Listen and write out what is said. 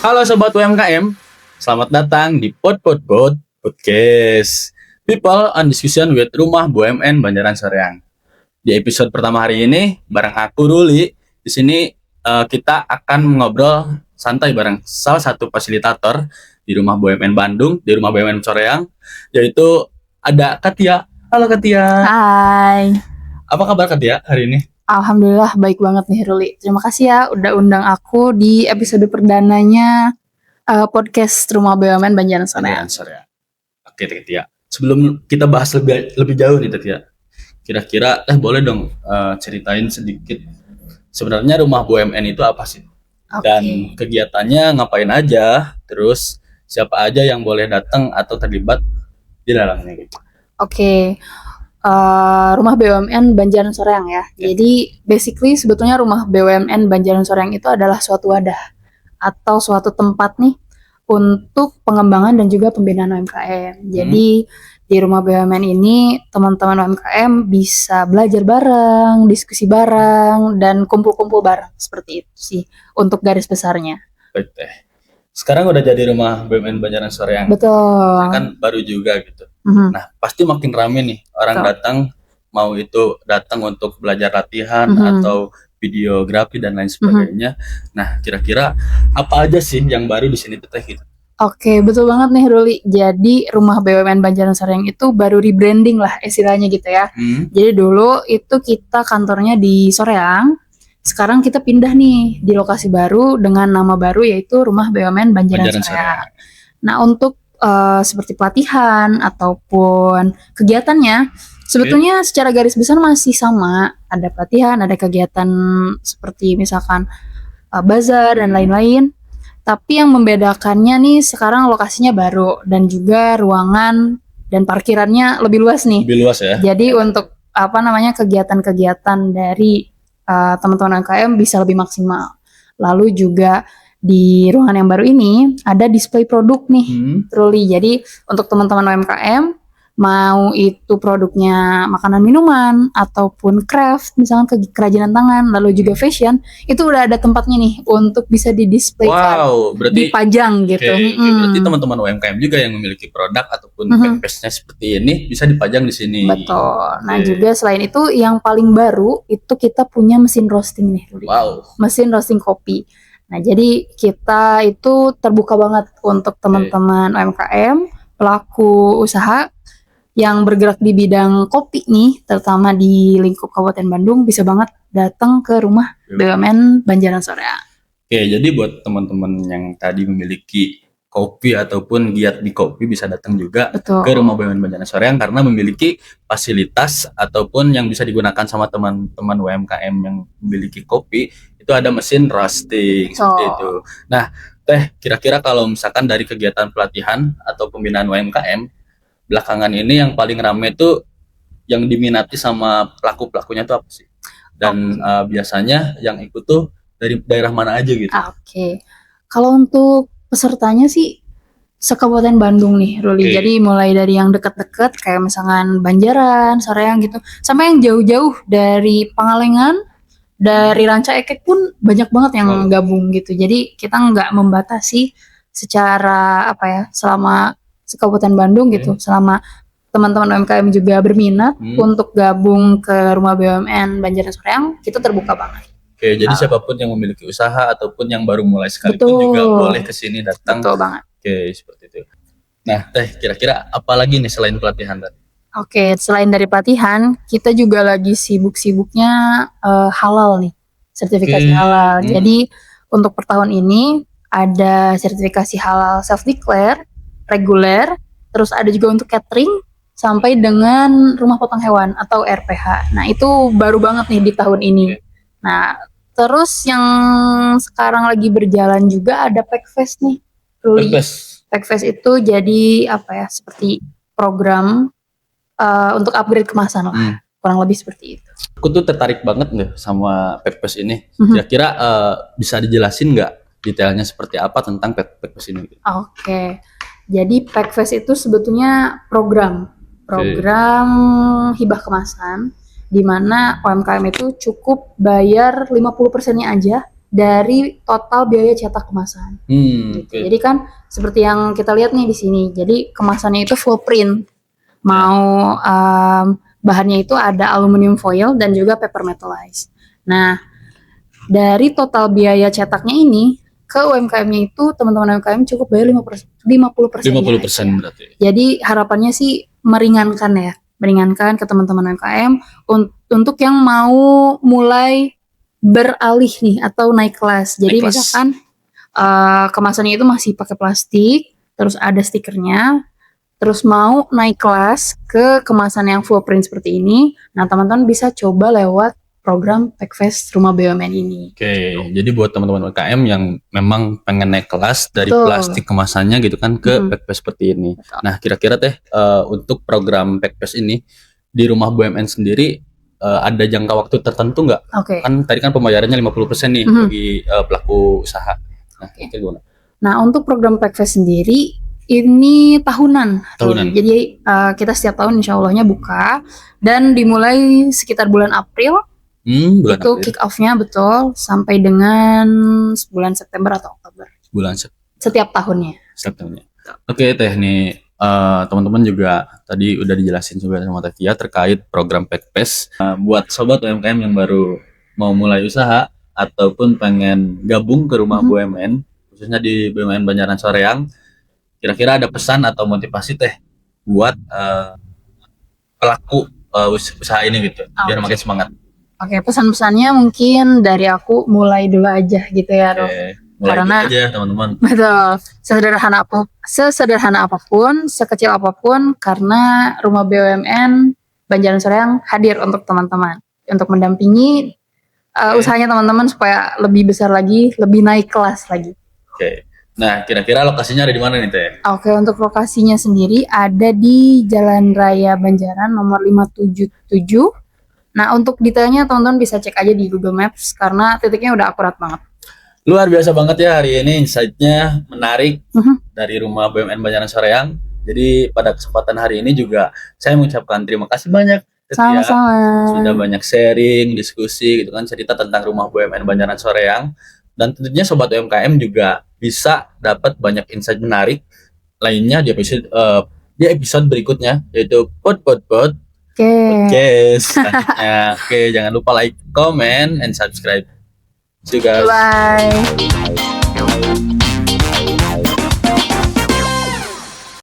Halo Sobat UMKM, selamat datang di Podcast People on Discussion with Rumah BUMN Banjaran Soreang. Di episode pertama hari ini, bareng aku Ruli. Di sini kita akan ngobrol santai bareng salah satu fasilitator di Rumah BUMN Bandung, di Rumah BUMN Soreang, yaitu ada Katia. Halo Katia. Hai. Apa kabar Katia hari ini? Alhamdulillah baik banget nih Ruli. Terima kasih ya udah undang aku di episode perdananya podcast Rumah BUMN Banjaran Soreang. Oke Katia. Sebelum kita bahas lebih jauh nih Katia, kira-kira boleh dong ceritain sedikit sebenarnya Rumah BUMN itu apa sih? Okay. Dan kegiatannya ngapain aja? Terus siapa aja yang boleh datang atau terlibat di dalamnya gitu? Oke. Rumah BUMN Banjaran Soreang ya. Jadi basically sebetulnya Rumah BUMN Banjaran Soreang itu adalah suatu wadah atau suatu tempat nih untuk pengembangan dan juga pembinaan UMKM. Jadi di Rumah BUMN ini teman-teman UMKM bisa belajar bareng, diskusi bareng, dan kumpul-kumpul bareng. Seperti itu sih untuk garis besarnya. Baik teh. Sekarang udah jadi Rumah BUMN Banjaran Soreang. Betul. Kan baru juga gitu. Nah, pasti makin rame nih orang datang, mau itu datang untuk belajar latihan atau videografi dan lain sebagainya. Nah, kira-kira apa aja sih yang baru di sini Teh gitu? Oke, betul banget nih Ruli. Jadi Rumah BUMN Banjaran Soreang itu baru rebranding lah istilahnya gitu ya. Jadi dulu itu kita kantornya di Soreang. Sekarang kita pindah nih di lokasi baru dengan nama baru yaitu Rumah BUMN Banjaran Soreang. Nah, untuk seperti pelatihan ataupun kegiatannya sebetulnya secara garis besar masih sama. Ada pelatihan, ada kegiatan seperti misalkan bazar dan lain-lain. Tapi yang membedakannya nih sekarang lokasinya baru dan juga ruangan dan parkirannya lebih luas nih. Lebih luas ya. Jadi untuk kegiatan-kegiatan dari teman-teman UMKM bisa lebih maksimal. Lalu juga di ruangan yang baru ini ada display produk nih, Truly. Jadi untuk teman-teman UMKM mau itu produknya makanan minuman ataupun craft, misalnya kerajinan tangan, lalu juga fashion, itu udah ada tempatnya nih untuk bisa didisplaykan, dipajang gitu. Berarti teman-teman UMKM juga yang memiliki produk ataupun fanpage-nya seperti ini bisa dipajang di sini. Betul. Nah juga selain itu yang paling baru itu kita punya mesin roasting nih, Truly. Mesin roasting kopi. Nah, jadi kita itu terbuka banget untuk teman-teman UMKM, pelaku usaha yang bergerak di bidang kopi nih, terutama di lingkup Kabupaten Bandung, bisa banget datang ke Rumah BUMN Banjaran Soreang. Oke, jadi buat teman-teman yang tadi memiliki kopi ataupun giat di kopi bisa datang juga ke Rumah BUMN Banjaran Soreang karena memiliki fasilitas ataupun yang bisa digunakan sama teman-teman UMKM yang memiliki kopi. Itu ada mesin roasting seperti itu. Nah, Teh, kira-kira kalau misalkan dari kegiatan pelatihan atau pembinaan UMKM belakangan ini yang paling ramai itu yang diminati sama pelaku-pelakunya itu apa sih? Dan biasanya yang ikut tuh dari daerah mana aja gitu? Oke. Kalau untuk pesertanya sih se-Kabupaten Bandung nih, Ruli. Jadi mulai dari yang dekat-dekat kayak misalkan Banjaran, Soreang gitu, sampai yang jauh-jauh dari Pangalengan, dari Ranca Ekek pun banyak banget yang gabung gitu. Jadi kita nggak membatasi secara selama se-Kabupaten Bandung gitu. Selama teman-teman UMKM juga berminat untuk gabung ke Rumah BUMN Banjaran Soreang, kita terbuka banget. Oke, jadi siapapun yang memiliki usaha ataupun yang baru mulai sekalipun juga boleh ke sini datang. Betul banget. Oke, seperti itu. Nah, Teh, kira-kira apa lagi nih selain pelatihan tadi? Oke, selain dari pelatihan, kita juga lagi sibuk-sibuknya halal nih, sertifikasi halal. Jadi untuk per tahun ini ada sertifikasi halal self-declare, reguler, terus ada juga untuk catering, sampai dengan rumah potong hewan atau RPH. Nah itu baru banget nih di tahun ini. Nah terus yang sekarang lagi berjalan juga ada Packfest nih. Packfest itu jadi seperti program untuk upgrade kemasan lah, kurang lebih seperti itu. Aku tuh tertarik banget nih sama Packfest ini. Kira-kira bisa dijelasin nggak detailnya seperti apa tentang Packfest ini? Oke. Jadi Packfest itu sebetulnya program hibah kemasan di mana UMKM itu cukup bayar 50%-nya aja dari total biaya cetak kemasan. Gitu. Jadi kan seperti yang kita lihat nih di sini. Jadi kemasannya itu full print. Mau bahannya itu ada aluminium foil dan juga paper metallized. Nah, dari total biaya cetaknya ini ke UMKM-nya itu teman-teman UMKM cukup bayar 50%. 50% berarti. Jadi harapannya sih meringankan ke teman-teman UMKM untuk yang mau mulai beralih nih atau naik kelas. Jadi misalkan kemasannya itu masih pakai plastik, terus ada stikernya, terus mau naik kelas ke kemasan yang full print seperti ini, nah teman-teman bisa coba lewat program Packfest Rumah BUMN ini. Oke, jadi buat teman-teman UMKM yang memang pengen naik kelas dari plastik kemasannya gitu kan ke Packfest seperti ini. Betul. Nah, kira-kira untuk program Packfest ini di Rumah BUMN sendiri ada jangka waktu tertentu nggak? Kan tadi kan pembayarannya 50% nih bagi pelaku usaha. Nah, gimana? Nah, untuk program Packfest sendiri ini tahunan. Jadi kita setiap tahun insya Allahnya buka dan dimulai sekitar bulan April. Itu kick off-nya betul sampai dengan bulan September atau Oktober. Setiap tahunnya. Oke, Teh nih teman-teman juga tadi udah dijelasin juga sama Teh Tia terkait program Packfest. Buat sobat UMKM yang baru mau mulai usaha ataupun pengen gabung ke Rumah BUMN, khususnya di BUMN Banjaran Soreang, kira-kira ada pesan atau motivasi Teh buat pelaku usaha ini gitu, biar makin semangat. Oke, pesan-pesannya mungkin dari aku mulai dulu aja gitu ya, Rob. Karena aja teman-teman. Betul. Sesederhana apapun, sekecil apapun, karena Rumah BUMN Banjaran Soreang hadir untuk teman-teman, untuk mendampingi usahanya teman-teman supaya lebih besar lagi, lebih naik kelas lagi. Oke. Nah, kira-kira lokasinya ada di mana nih, Teh? Oke, untuk lokasinya sendiri ada di Jalan Raya Banjaran nomor 577. Nah, untuk detailnya teman-teman bisa cek aja di Google Maps karena titiknya udah akurat banget. Luar biasa banget ya hari ini, insight-nya menarik dari Rumah BUMN Banjaran Soreang. Jadi pada kesempatan hari ini juga saya mengucapkan terima kasih banyak. Sama-sama. Sudah banyak sharing, diskusi gitu kan, cerita tentang Rumah BUMN Banjaran Soreang. Dan tentunya Sobat UMKM juga bisa dapat banyak insight menarik lainnya di episode berikutnya, yaitu Pod. Podcast. Oke, jangan lupa like, comment, and subscribe. See you guys. Bye.